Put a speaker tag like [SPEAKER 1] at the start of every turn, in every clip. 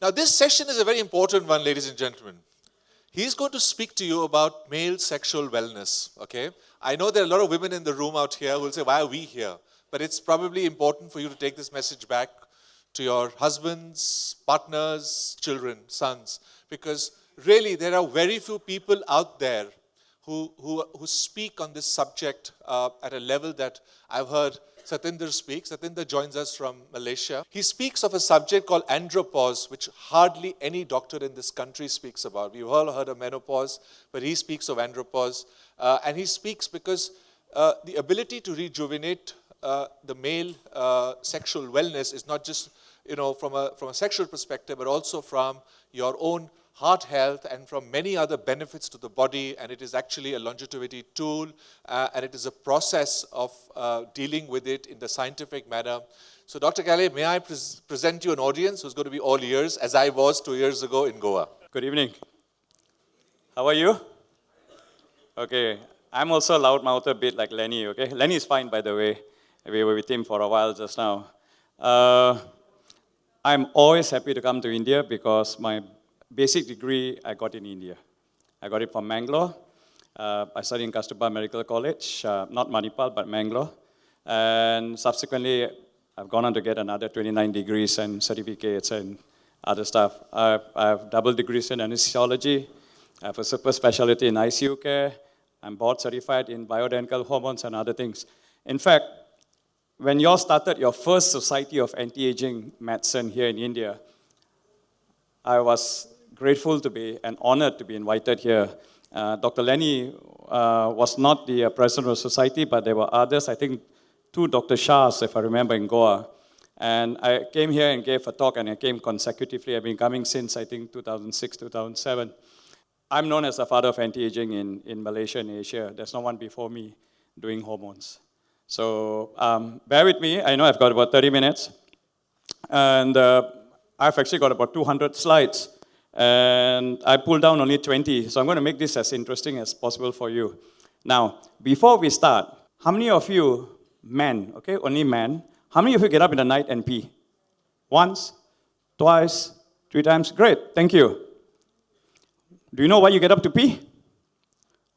[SPEAKER 1] Now, this session is a very important one, ladies and gentlemen. He's going to speak to you about male sexual wellness, okay? I know there are a lot of women in the room out here who will say, why are we here? But it's probably important for you to take this message back to your husbands, partners, children, sons, because really there are very few people out there who speak on this subject at a level that I've heard Satvinder speak. Satvinder joins us from Malaysia. He speaks of a subject called andropause, which hardly any doctor in this country speaks about. We've all heard of menopause, but he speaks of andropause. And he speaks because the ability to rejuvenate the male sexual wellness is not just, from a sexual perspective, but also from your own heart health and from many other benefits to the body, and it is actually a longevity tool, and it is a process of dealing with it in the scientific manner. So Dr. Khalae, may I present you an audience who's going to be all ears, as I was 2 years ago in Goa.
[SPEAKER 2] Good evening. How are you? Okay, I'm also a loudmouth a bit like Lenny, okay? Lenny is fine, by the way. We were with him for a while just now. I'm always happy to come to India because my basic degree I got in India. I got it from Mangalore. I studied in Kasturba Medical College, not Manipal, but Mangalore. And subsequently, I've gone on to get another 29 degrees and certificates and other stuff. I have double degrees in anesthesiology. I have a super specialty in ICU care. I'm board certified in bioidentical hormones and other things. In fact, when you all started your first Society of Anti-Aging Medicine here in India, I was grateful to be and honored to be invited here. Dr. Lenny was not the president of the society, but there were others, I think 2 Dr. Shahs, if I remember, in Goa. And I came here and gave a talk, and I came consecutively. I've been coming since, I think, 2006, 2007. I'm known as the father of anti-aging in Malaysia and Asia. There's no one before me doing hormones. So bear with me. I know I've got about 30 minutes. And I've actually got about 200 slides. And I pulled down only 20. So I'm going to make this as interesting as possible for you. Now, before we start, how many of you, men, okay, only men, how many of you get up in the night and pee? Once, twice, 3 times? Great, thank you. Do you know why you get up to pee?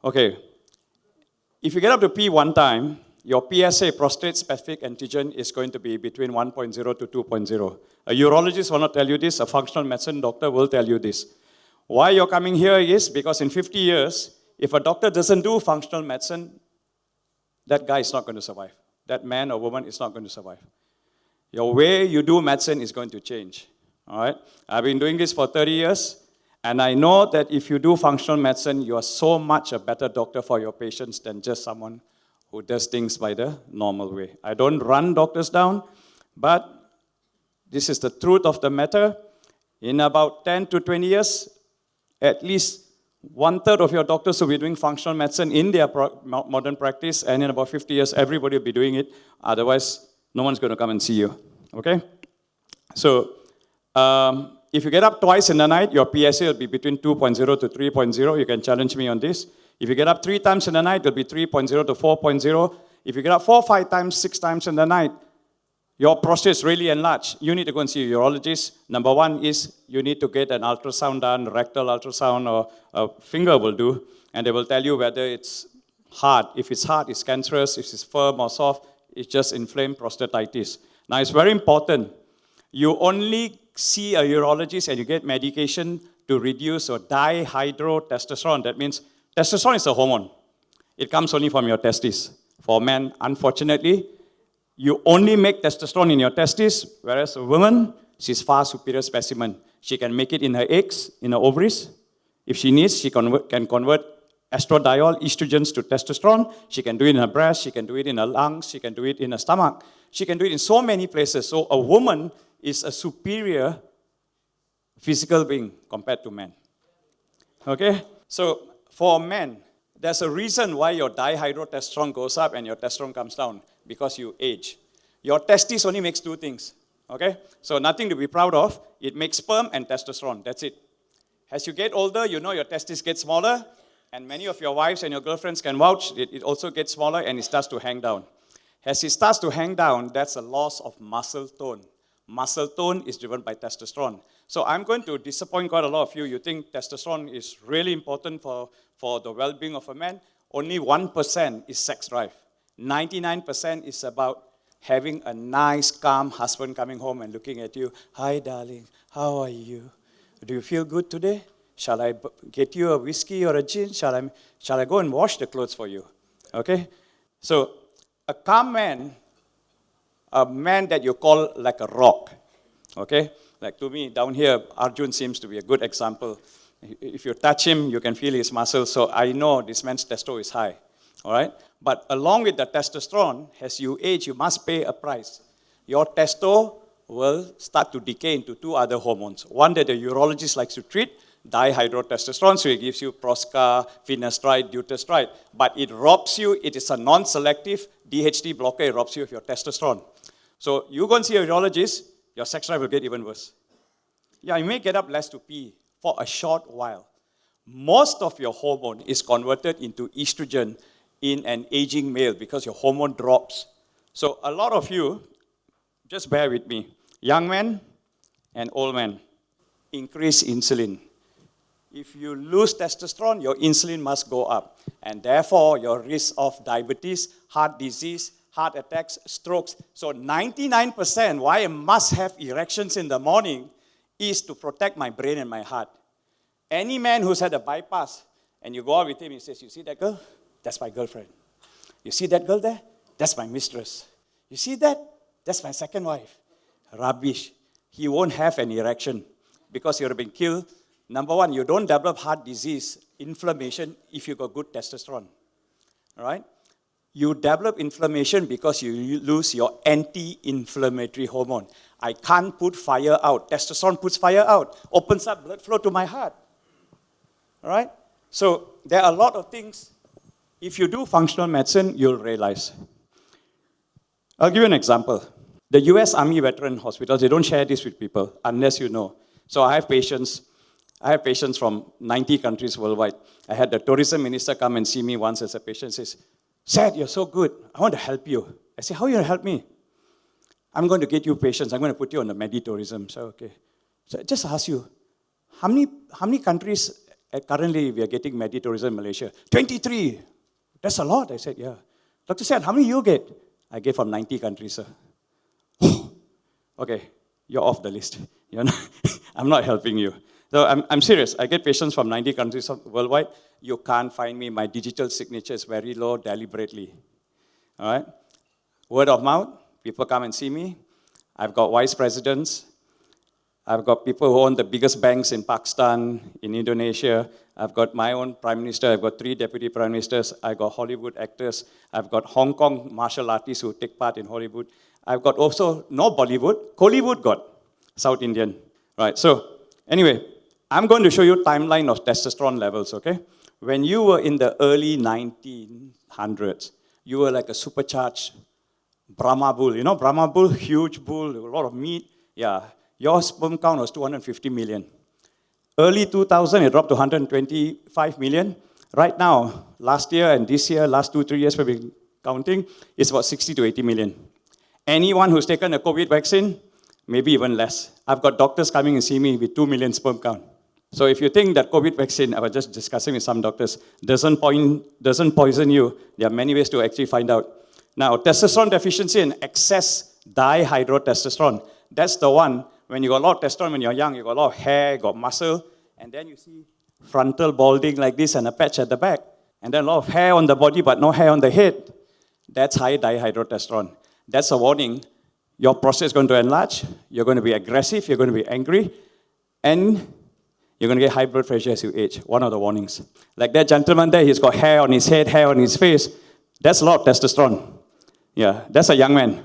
[SPEAKER 2] Okay. If you get up to pee 1 time, your PSA, prostate-specific antigen, is going to be between 1.0 to 2.0. A urologist will not tell you this. A functional medicine doctor will tell you this. Why you're coming here is because in 50 years, if a doctor doesn't do functional medicine, that guy is not going to survive. That man or woman is not going to survive. Your way you do medicine is going to change. All right? I've been doing this for 30 years. And I know that if you do functional medicine, you are so much a better doctor for your patients than just someone who does things by the normal way. I don't run doctors down, but this is the truth of the matter. In about 10 to 20 years, at least 1/3 of your doctors will be doing functional medicine in their modern practice, and in about 50 years, everybody will be doing it. Otherwise, no one's going to come and see you, okay? So, if you get up twice in the night, your PSA will be between 2.0 to 3.0. You can challenge me on this. If you get up 3 times in the night, it'll be 3.0 to 4.0. If you get up 4, 5 times, 6 times in the night, your prostate is really enlarged. You need to go and see a urologist. Number 1 is you need to get an ultrasound done, rectal ultrasound or a finger will do, and they will tell you whether it's hard. If it's hard, it's cancerous. If it's firm or soft, it's just inflamed prostatitis. Now, it's very important. You only see a urologist and you get medication to reduce or dihydrotestosterone. That means testosterone is a hormone. It comes only from your testes. For men, unfortunately, you only make testosterone in your testes, whereas a woman, she's far superior specimen. She can make it in her eggs, in her ovaries. If she needs, she can convert estradiol, estrogens to testosterone. She can do it in her breast, she can do it in her lungs, she can do it in her stomach. She can do it in so many places. So a woman is a superior physical being compared to men. Okay? So for men, there's a reason why your dihydrotestosterone goes up and your testosterone comes down, because you age. Your testes only makes 2 things. Okay? So nothing to be proud of. It makes sperm and testosterone. That's it. As you get older, you know your testes get smaller, and many of your wives and your girlfriends can vouch, it also gets smaller and it starts to hang down. As it starts to hang down, that's a loss of muscle tone. Muscle tone is driven by testosterone. So I'm going to disappoint quite a lot of you. You think testosterone is really important for the well-being of a man. Only 1% is sex drive. 99% is about having a nice, calm husband coming home and looking at you. Hi, darling. How are you? Do you feel good today? Shall I get you a whiskey or a gin? Shall I go and wash the clothes for you? Okay? So a calm man, a man that you call like a rock, okay? Like to me, down here, Arjun seems to be a good example. If you touch him, you can feel his muscles, so I know this man's testo is high, all right? But along with the testosterone, as you age, you must pay a price. Your testo will start to decay into two other hormones. One that the urologist likes to treat, dihydrotestosterone, so it gives you Prosca, finasteride, dutasteride. But it robs you, it is a non-selective DHT blocker, it robs you of your testosterone. So you go and see a urologist, your sex drive will get even worse. Yeah, you may get up less to pee for a short while. Most of your hormone is converted into estrogen in an aging male because your hormone drops. So a lot of you, just bear with me, young men and old men, increase insulin. If you lose testosterone, your insulin must go up. And therefore, your risk of diabetes, heart disease, heart attacks, strokes. So 99% why I must have erections in the morning is to protect my brain and my heart. Any man who's had a bypass, and you go out with him, he says, you see that girl? That's my girlfriend. You see that girl there? That's my mistress. You see that? That's my second wife. Rubbish. He won't have an erection because you're being killed. Number one, you don't develop heart disease, inflammation, if you got good testosterone. All right? You develop inflammation because you lose your anti-inflammatory hormone. I can't put fire out. Testosterone puts fire out, opens up blood flow to my heart. All right? So there are a lot of things. If you do functional medicine, you'll realize. I'll give you an example. The US Army Veteran Hospitals, they don't share this with people unless you know. So I have patients from 90 countries worldwide. I had the tourism minister come and see me once as a patient. Says, Sat, you're so good. I want to help you. I say, how are you going to help me? I'm going to get you patients. I'm going to put you on the Meditourism. So, okay. So I just ask you, how many countries currently we are getting Meditourism in Malaysia? 23. That's a lot. I said, yeah. Dr. Sat, how many you get? I get from 90 countries, sir. Okay, you're off the list. You're not, I'm not helping you. So I'm serious. I get patients from 90 countries worldwide. You can't find me. My digital signature is very low deliberately. All right? Word of mouth. People come and see me. I've got vice presidents. I've got people who own the biggest banks in Pakistan, in Indonesia. I've got my own prime minister. I've got 3 deputy prime ministers. I've got Hollywood actors. I've got Hong Kong martial artists who take part in Hollywood. I've got also, no Bollywood, Kollywood got, South Indian. Right, so anyway, I'm going to show you a timeline of testosterone levels, okay? When you were in the early 1900s, you were like a supercharged Brahma bull. You know Brahma bull, huge bull, a lot of meat. Yeah, your sperm count was 250 million. Early 2000, it dropped to 125 million. Right now, last year and this year, last 2-3 years we've been counting, it's about 60 to 80 million. Anyone who's taken a COVID vaccine, maybe even less. I've got doctors coming and see me with 2 million sperm count. So if you think that COVID vaccine, I was just discussing with some doctors, doesn't poison you, there are many ways to actually find out. Now, testosterone deficiency and excess dihydrotestosterone, that's the one, when you got a lot of testosterone when you're young, you got a lot of hair, got muscle, and then you see frontal balding like this and a patch at the back, and then a lot of hair on the body but no hair on the head. That's high dihydrotestosterone. That's a warning. Your prostate is going to enlarge, you're going to be aggressive, you're going to be angry, and you're going to get high blood pressure as you age. One of the warnings. Like that gentleman there, he's got hair on his head, hair on his face. That's a lot of testosterone. Yeah, that's a young man.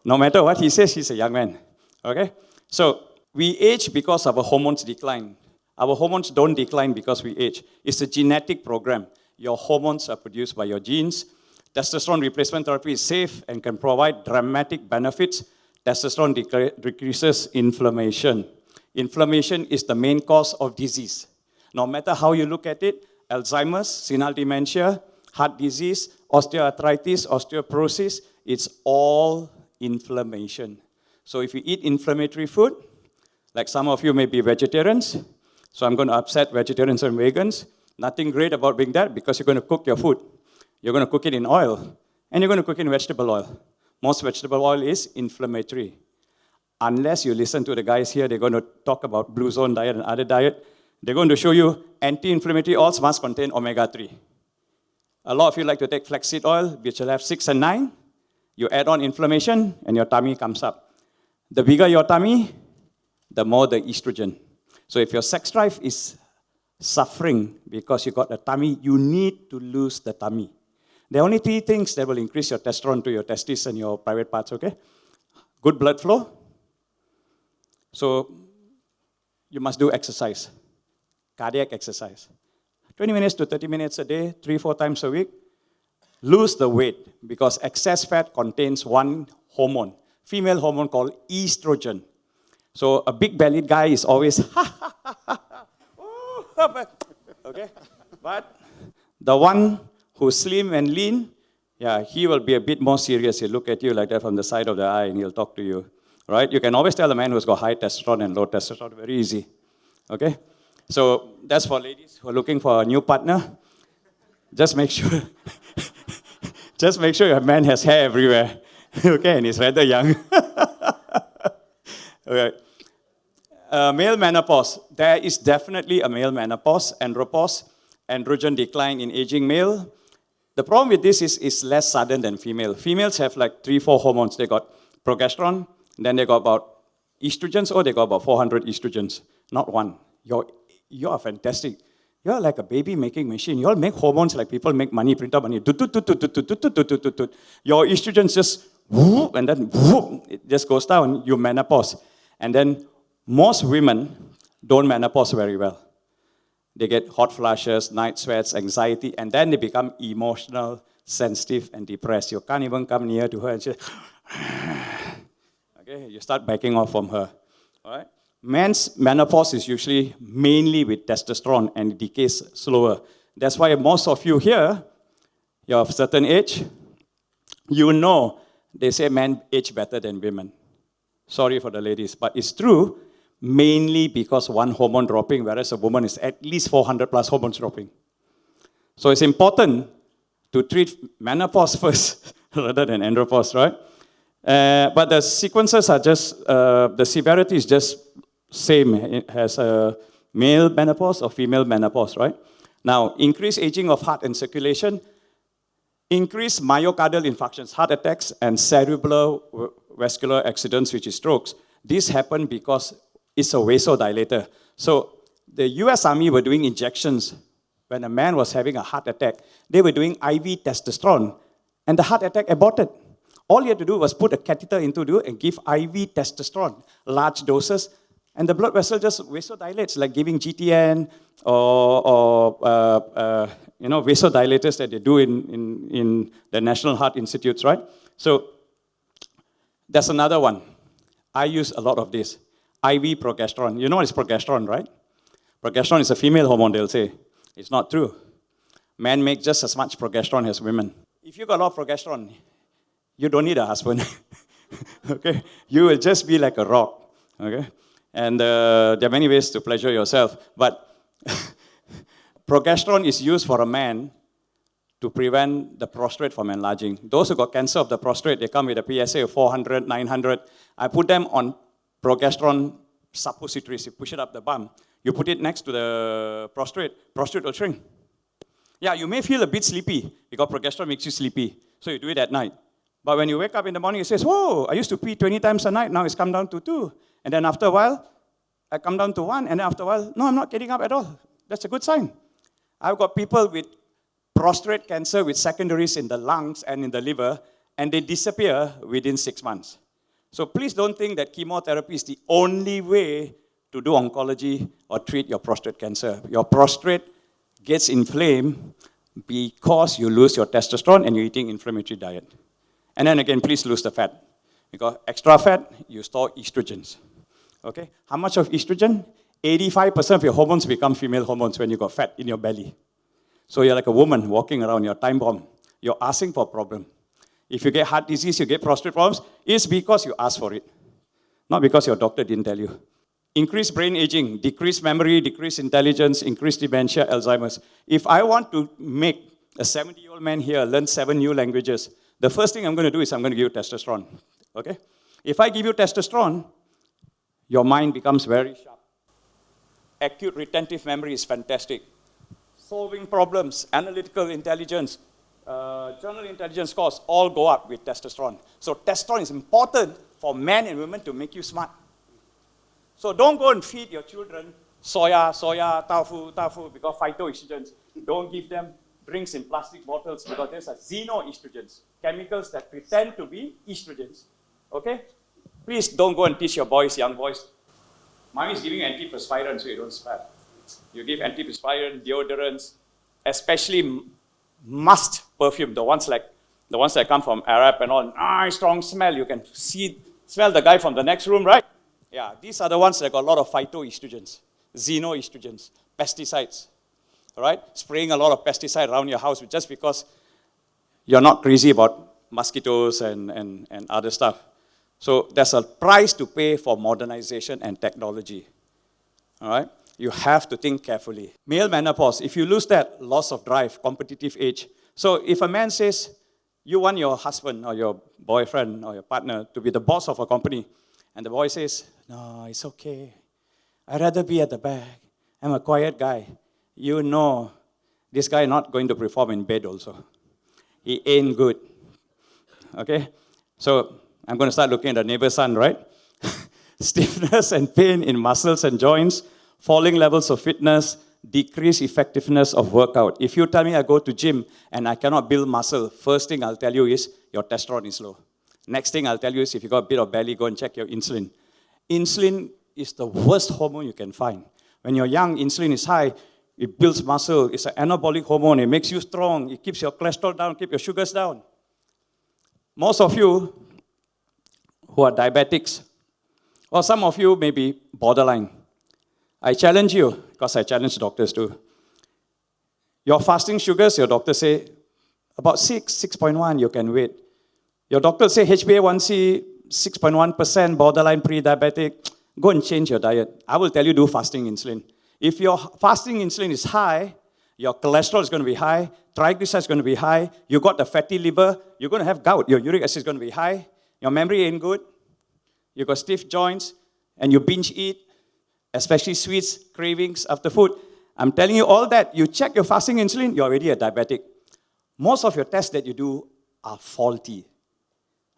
[SPEAKER 2] No matter what he says, he's a young man. Okay? So, we age because our hormones decline. Our hormones don't decline because we age. It's a genetic program. Your hormones are produced by your genes. Testosterone replacement therapy is safe and can provide dramatic benefits. Testosterone decreases inflammation. Inflammation is the main cause of disease. No matter how you look at it, Alzheimer's, senile dementia, heart disease, osteoarthritis, osteoporosis, it's all inflammation. So if you eat inflammatory food, like some of you may be vegetarians, so I'm going to upset vegetarians and vegans. Nothing great about being that because you're going to cook your food. You're going to cook it in oil, and you're going to cook it in vegetable oil. Most vegetable oil is inflammatory. Unless you listen to the guys here, they're going to talk about Blue Zone diet and other diet. They're going to show you anti-inflammatory oils must contain omega-3. A lot of you like to take flaxseed oil, which will have 6 and 9. You add on inflammation, and your tummy comes up. The bigger your tummy, the more the estrogen. So if your sex drive is suffering because you got a tummy, you need to lose the tummy. There are only 3 things that will increase your testosterone to your testes and your private parts, okay? Good blood flow. So you must do exercise, cardiac exercise. 20 minutes to 30 minutes a day, 3-4 times a week. Lose the weight because excess fat contains one hormone, female hormone called estrogen. So a big-bellied guy is always, okay? But the one who's slim and lean, yeah, he will be a bit more serious. He'll look at you like that from the side of the eye and he'll talk to you, right? You can always tell a man who's got high testosterone and low testosterone, very easy, okay? So that's for ladies who are looking for a new partner. Just make sure, just make sure your man has hair everywhere, okay, and he's rather young. Okay. Male menopause. There is definitely a male menopause, andropause, androgen decline in aging male. The problem with this is it's less sudden than female. Females have like 3-4 hormones. They got progesterone, then they got about estrogens, or they got about 400 estrogens, not one. You are fantastic. You're like a baby-making machine. You all make hormones like people make money, print out money. Your estrogens just whoop, and then whoop, it just goes down. You menopause. And then most women don't menopause very well. They get hot flushes, night sweats, anxiety, and then they become emotional, sensitive, and depressed. You can't even come near to her and say, okay, you start backing off from her. All right? Men's menopause is usually mainly with testosterone and it decays slower. That's why most of you here, you're of a certain age, you know they say men age better than women. Sorry for the ladies, but it's true, mainly because one hormone dropping, whereas a woman is at least 400 plus hormones dropping. So it's important to treat menopause first rather than andropause, right? But the sequences are just, the severity is just same. It has a male menopause or female menopause, right? Now, increased aging of heart and circulation, increased myocardial infarctions, heart attacks, and cerebrovascular accidents, which is strokes. This happened because it's a vasodilator. So the US Army were doing injections when a man was having a heart attack. They were doing IV testosterone, and the heart attack aborted. All you had to do was put a catheter into it and give IV testosterone, large doses, and the blood vessel just vasodilates, like giving GTN or vasodilators that they do in the National Heart Institutes, right? So that's another one. I use a lot of this. IV progesterone. You know what is progesterone, right? Progesterone is a female hormone, they'll say. It's not true. Men make just as much progesterone as women. If you got a lot of progesterone, you don't need a husband. Okay? You will just be like a rock. Okay? And there are many ways to pleasure yourself. But progesterone is used for a man to prevent the prostate from enlarging. Those who got cancer of the prostate, they come with a PSA of 400, 900. I put them on progesterone suppositories. You push it up the bum. You put it next to the prostate will shrink. Yeah, you may feel a bit sleepy because progesterone makes you sleepy. So you do it at night. But when you wake up in the morning, you say, whoa, I used to pee 20 times a night. Now it's come down to 2. And then after a while, I come down to 1. And then after a while, no, I'm not getting up at all. That's a good sign. I've got people with prostate cancer with secondaries in the lungs and in the liver, and they disappear within 6 months. So please don't think that chemotherapy is the only way to do oncology or treat your prostate cancer. Your prostate gets inflamed because you lose your testosterone and you're eating inflammatory diet. And then again, please lose the fat. Because extra fat, you store estrogens. Okay? How much of estrogen? 85% of your hormones become female hormones when you got fat in your belly. So you're like a woman walking around, you're a time bomb. You're asking for a problem. If you get heart disease, you get prostate problems, it's because you ask for it. not because your doctor didn't tell you. Increased brain aging, decreased memory, decreased intelligence, increased dementia, Alzheimer's. If I want to make a 70-year-old man here learn 7 new languages, the first thing I'm going to do is I'm going to give you testosterone. Okay? If I give you testosterone, your mind becomes very sharp. Acute retentive memory is fantastic. Solving problems, analytical intelligence, general intelligence scores all go up with testosterone. So testosterone is important for men and women to make you smart. So don't go and feed your children soya, tofu, because phytoestrogens. Don't give them drinks in plastic bottles because these are xenoestrogens, chemicals that pretend to be estrogens. Okay? Please don't go and teach your boys, young boys. Mommy is giving antiperspirant so you don't sweat. You give antiperspirant, deodorants, especially must perfume, the ones that come from Arab and all, nice strong smell. You can smell the guy from the next room, right? Yeah, these are the ones that got a lot of phytoestrogens, xenoestrogens, pesticides. All right? Spraying a lot of pesticide around your house just because you're not crazy about mosquitoes and other stuff. So there's a price to pay for modernization and technology. All right? You have to think carefully. Male menopause, if you lose that, loss of drive, competitive age. So if a man says, you want your husband or your boyfriend or your partner to be the boss of a company, and the boy says, no, it's okay. I'd rather be at the back. I'm a quiet guy. You know, this guy not going to perform in bed also. He ain't good. Okay? So I'm going to start looking at the neighbor's son, right? Stiffness and pain in muscles and joints, falling levels of fitness, decreased effectiveness of workout. If you tell me I go to gym and I cannot build muscle, first thing I'll tell you is your testosterone is low. Next thing I'll tell you is if you got a bit of belly, go and check your insulin. Insulin is the worst hormone you can find. When you're young, insulin is high. It builds muscle. It's an anabolic hormone. It makes you strong. It keeps your cholesterol down, keeps your sugars down. Most of you who are diabetics, or some of you may be borderline. I challenge you, because I challenge doctors too. Your fasting sugars, your doctor say, about 6.1, you can wait. Your doctor say HbA1c, 6.1%, borderline pre-diabetic. Go and change your diet. I will tell you, do fasting insulin. If your fasting insulin is high, your cholesterol is going to be high, triglycerides is going to be high, you got the fatty liver, you're going to have gout, your uric acid is going to be high, your memory ain't good, you got stiff joints, and you binge eat, especially sweets, cravings after food. I'm telling you all that. You check your fasting insulin, you're already a diabetic. Most of your tests that you do are faulty.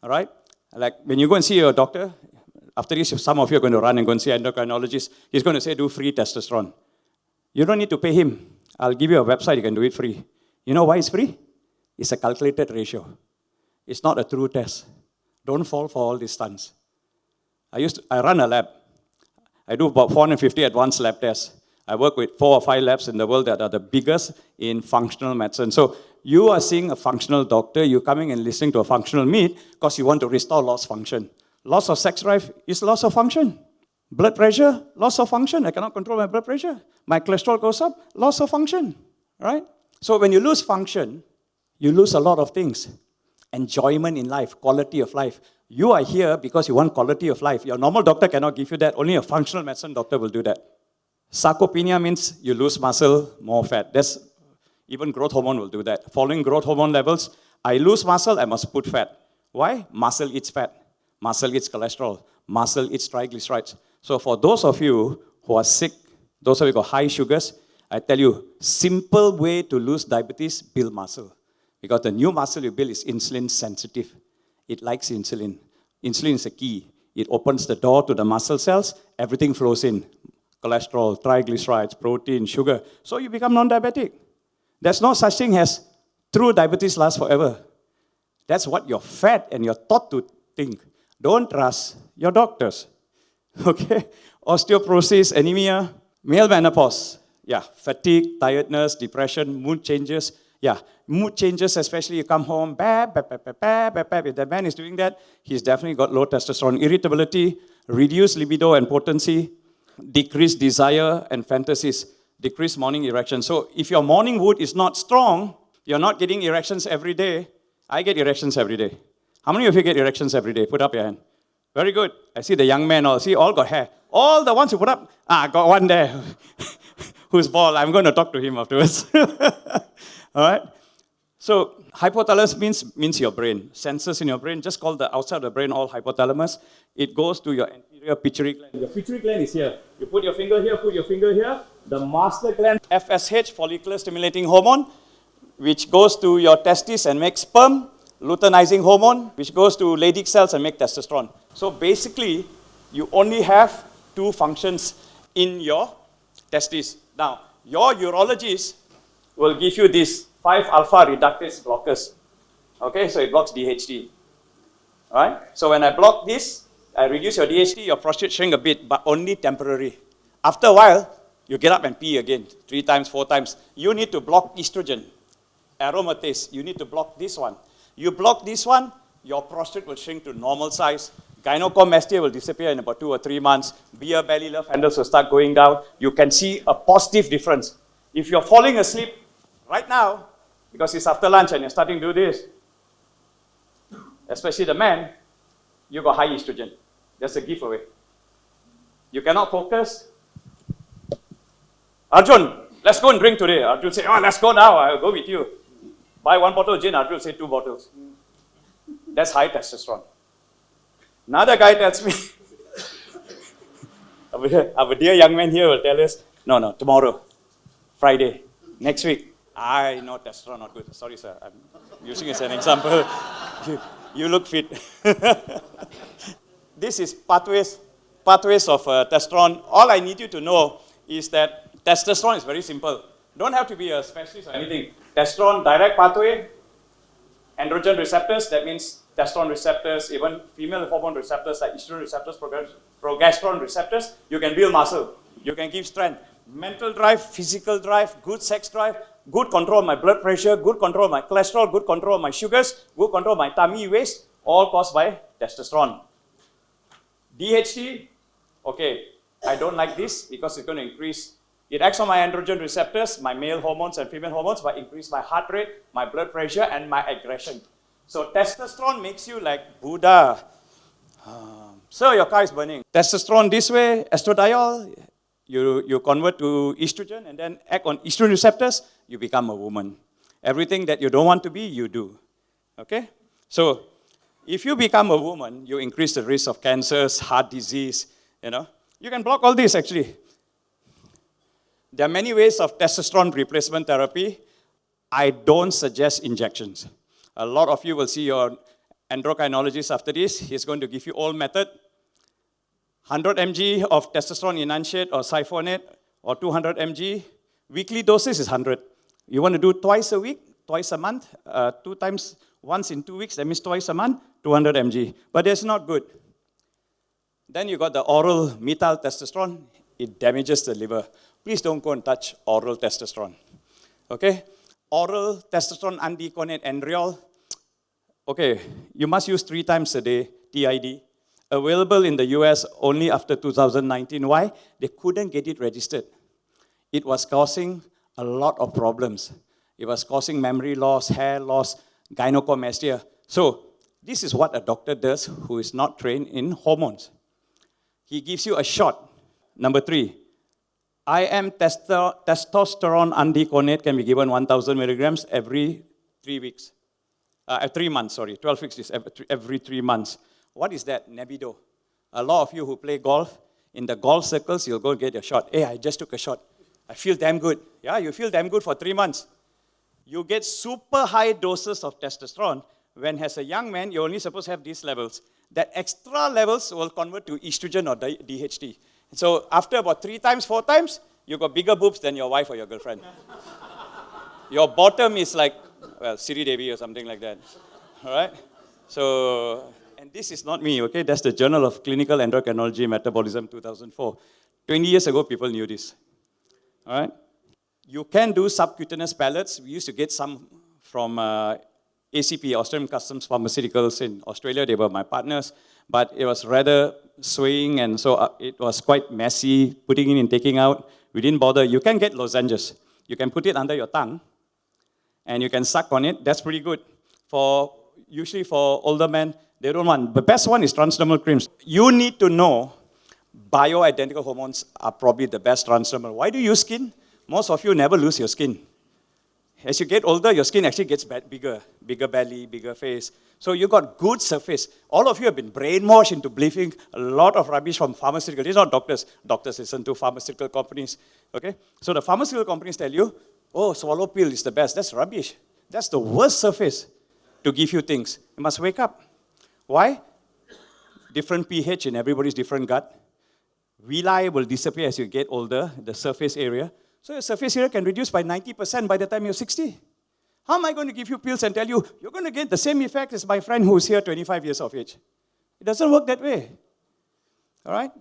[SPEAKER 2] All right? Like when you go and see your doctor, after this, some of you are going to run and go and see an endocrinologist. He's going to say, do free testosterone. You don't need to pay him. I'll give you a website, you can do it free. You know why it's free? It's a calculated ratio. It's not a true test. Don't fall for all these stunts. I run a lab. I do about 450 advanced lab tests. I work with 4 or 5 labs in the world that are the biggest in functional medicine. So you are seeing a functional doctor, you're coming and listening to a functional meet because you want to restore lost function. Loss of sex drive is loss of function. Blood pressure, loss of function. I cannot control my blood pressure. My cholesterol goes up, loss of function, right? So when you lose function, you lose a lot of things. Enjoyment in life, quality of life. You are here because you want quality of life. Your normal doctor cannot give you that. Only a functional medicine doctor will do that. Sarcopenia means you lose muscle, more fat. Even growth hormone will do that. Following growth hormone levels, I lose muscle, I must put fat. Why? Muscle eats fat. Muscle eats cholesterol. Muscle eats triglycerides. So for those of you who are sick, those of you who got high sugars, I tell you, simple way to lose diabetes, build muscle. Because the new muscle you build is insulin sensitive. It likes insulin. Insulin is the key. It opens the door to the muscle cells. Everything flows in. Cholesterol, triglycerides, protein, sugar. So you become non-diabetic. There's no such thing as true diabetes lasts forever. That's what you're fed and you're taught to think. Don't trust your doctors. Okay? Osteoporosis, anemia, male menopause. Yeah, fatigue, tiredness, depression, mood changes. Yeah, mood changes, especially you come home, bap. If the man is doing that, he's definitely got low testosterone. Irritability, reduced libido and potency, decreased desire and fantasies, decreased morning erection. So if your morning wood is not strong, you're not getting erections every day. I get erections every day. How many of you get erections every day? Put up your hand. Very good. I see the young men all got hair. All the ones who put up, got one there who's bald. I'm going to talk to him afterwards. All right? So hypothalamus means your brain. Sensors in your brain, just call the outside of the brain all hypothalamus. It goes to your anterior pituitary gland. Your pituitary gland is here. You put your finger here, put your finger here. The master gland, FSH, follicular stimulating hormone, which goes to your testes and makes sperm. Luteinizing hormone, which goes to Leydig cells and make testosterone. So basically, you only have two functions in your testes. Now, your urologist will give you these 5-alpha reductase blockers. Okay, so it blocks DHT. All right? So when I block this, I reduce your DHT, your prostate shrink a bit, but only temporary. After a while, you get up and pee again, 3 times, 4 times. You need to block estrogen, aromatase. You need to block this one. You block this one, your prostate will shrink to normal size. Gynecomastia will disappear in about 2 or 3 months. Beer belly love handles will start going down. You can see a positive difference. If you're falling asleep right now, because it's after lunch and you're starting to do this, especially the man, you got high estrogen. That's a giveaway. You cannot focus. Arjun, let's go and drink today. Arjun say, let's go now. I'll go with you. Buy 1 bottle of gin, Arjun will say 2 bottles. That's high testosterone. Another guy tells me, our dear young man here will tell us, no, tomorrow, Friday, next week. I know testosterone not good. Sorry, sir, I'm using it as an example. You look fit. This is pathways of testosterone. All I need you to know is that testosterone is very simple. Don't have to be a specialist or anything. Testosterone direct pathway, androgen receptors, that means testosterone receptors, even female hormone receptors like estrogen receptors, progesterone receptors. You can build muscle. You can give strength. Mental drive, physical drive, good sex drive, good control of my blood pressure, good control of my cholesterol, good control of my sugars, good control of my tummy waist, all caused by testosterone. DHT, okay, I don't like this because it's going to increase. It acts on my androgen receptors, my male hormones and female hormones, but increase my heart rate, my blood pressure, and my aggression. So testosterone makes you like Buddha. So your car is burning. Testosterone this way, estradiol, you convert to estrogen and then act on estrogen receptors, you become a woman. Everything that you don't want to be, you do. Okay? So if you become a woman, you increase the risk of cancers, heart disease, You can block all this actually. There are many ways of testosterone replacement therapy. I don't suggest injections. A lot of you will see your endocrinologist after this. He's going to give you old method. 100 mg of testosterone enunciate or siphonate, or 200 mg. Weekly doses is 100. You want to do twice a week, twice a month, 2 times, once in 2 weeks, that means twice a month, 200 mg. But that's not good. Then you got the oral methyl testosterone. It damages the liver. Please don't go and touch oral testosterone. Okay? Oral testosterone undeconate andriol. Okay, you must use 3 times a day, TID. Available in the US only after 2019. Why? They couldn't get it registered. It was causing a lot of problems. It was causing memory loss, hair loss, gynecomastia. So, this is what a doctor does who is not trained in hormones. He gives you a shot. Number 3, IM testosterone undeconate can be given 1,000 milligrams every 3 weeks. 3 months, 12 weeks is every 3 months. What is that? Nebido. A lot of you who play golf, in the golf circles, you'll go get your shot. Hey, I just took a shot. I feel damn good. Yeah, you feel damn good for 3 months. You get super high doses of testosterone. When as a young man, you're only supposed to have these levels. That extra levels will convert to estrogen or DHT. So after about 3 times, 4 times, you got bigger boobs than your wife or your girlfriend. Your bottom is like, Siri Devi or something like that. All right? So, and this is not me, okay? That's the Journal of Clinical Endocrinology Metabolism 2004. 20 years ago, people knew this. All right? You can do subcutaneous pellets. We used to get some from ACP, Australian Customs Pharmaceuticals in Australia. They were my partners. But it was rather swaying, and so it was quite messy, putting in and taking out. We didn't bother. You can get lozenges. You can put it under your tongue, and you can suck on it. That's pretty good. Usually for older men, They don't want. The best one is transdermal creams. You need to know bioidentical hormones are probably the best transdermal. Why do you use skin? Most of you never lose your skin. As you get older, your skin actually gets bigger. Bigger belly, bigger face. So you got good surface. All of you have been brainwashed into believing a lot of rubbish from pharmaceuticals. These are not doctors. Doctors listen to pharmaceutical companies. Okay? So the pharmaceutical companies tell you, oh, swallow pill is the best. That's rubbish. That's the worst surface to give you things. You must wake up. Why? Different pH in everybody's different gut. Villi will disappear as you get older, the surface area. So your surface area can reduce by 90% by the time you're 60. How am I going to give you pills and tell you, you're going to get the same effect as my friend who's here 25 years of age? It doesn't work that way. All right?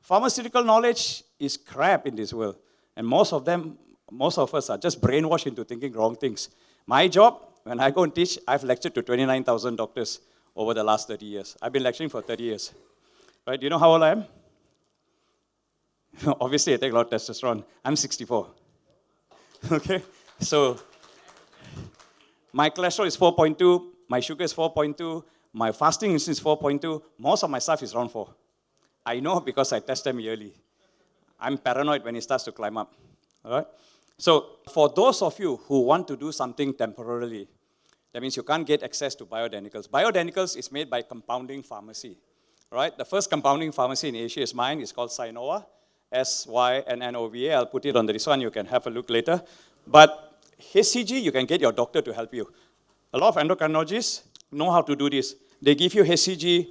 [SPEAKER 2] Pharmaceutical knowledge is crap in this world. And most of us are just brainwashed into thinking wrong things. My job, when I go and teach, I've lectured to 29,000 doctors over the last 30 years. I've been lecturing for 30 years. Right? Do you know how old I am? Obviously, I take a lot of testosterone. I'm 64. Okay? So, my cholesterol is 4.2, my sugar is 4.2, my fasting insulin is 4.2, most of my stuff is around 4. I know because I test them yearly. I'm paranoid when it starts to climb up. All right? So, for those of you who want to do something temporarily, that means you can't get access to bioidenticals. Bioidenticals is made by compounding pharmacy. Right? The first compounding pharmacy in Asia is mine. It's called Synova, SYNNOVA. I'll put it on this one. You can have a look later. But HCG, you can get your doctor to help you. A lot of endocrinologists know how to do this. They give you HCG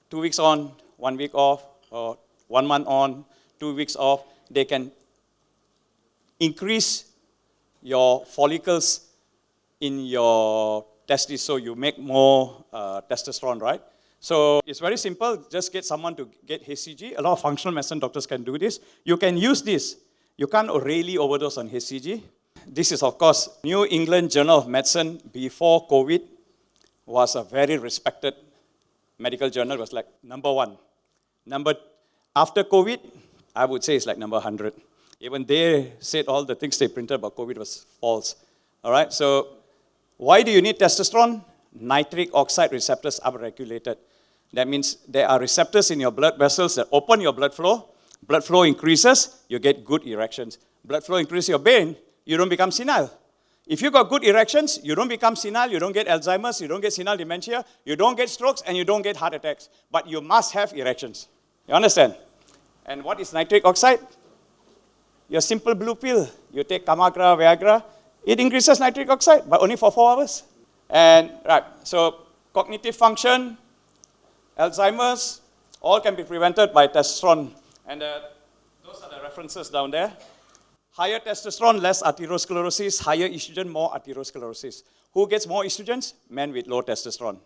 [SPEAKER 2] 2 weeks on, 1 week off, or 1 month on, 2 weeks off. They can increase your follicles in your testes so you make more testosterone, right? So it's very simple. Just get someone to get HCG. A lot of functional medicine doctors can do this. You can use this. You can't really overdose on HCG. This is, of course, New England Journal of Medicine before COVID was a very respected medical journal. It was like number 1. After COVID, I would say it's like number 100. Even they said all the things they printed about COVID was false. All right, so why do you need testosterone? Nitric oxide receptors are regulated. That means there are receptors in your blood vessels that open your blood flow. Blood flow increases, you get good erections. Blood flow increases your brain, you don't become senile. If you got good erections, you don't become senile, you don't get Alzheimer's, you don't get senile dementia, you don't get strokes, and you don't get heart attacks. But you must have erections. You understand? And what is nitric oxide? Your simple blue pill. You take Kamagra, Viagra, it increases nitric oxide, but only for 4 hours. And, right, so cognitive function, Alzheimer's, all can be prevented by testosterone. And those are the references down there. Higher testosterone, less atherosclerosis. Higher estrogen, more atherosclerosis. Who gets more estrogens? Men with low testosterone.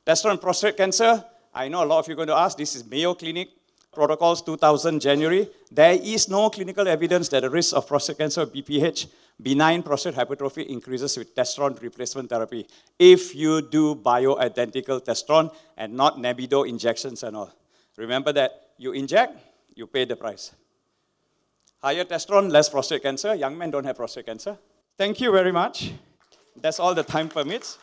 [SPEAKER 2] Testosterone prostate cancer, I know a lot of you are going to ask, this is Mayo Clinic, Protocols 2000 January. There is no clinical evidence that the risk of prostate cancer, BPH, benign prostate hypertrophy increases with testosterone replacement therapy if you do bioidentical testosterone and not Nebido injections and all. Remember that you inject, you pay the price. Higher testosterone, less prostate cancer. Young men don't have prostate cancer. Thank you very much. That's all the time permits.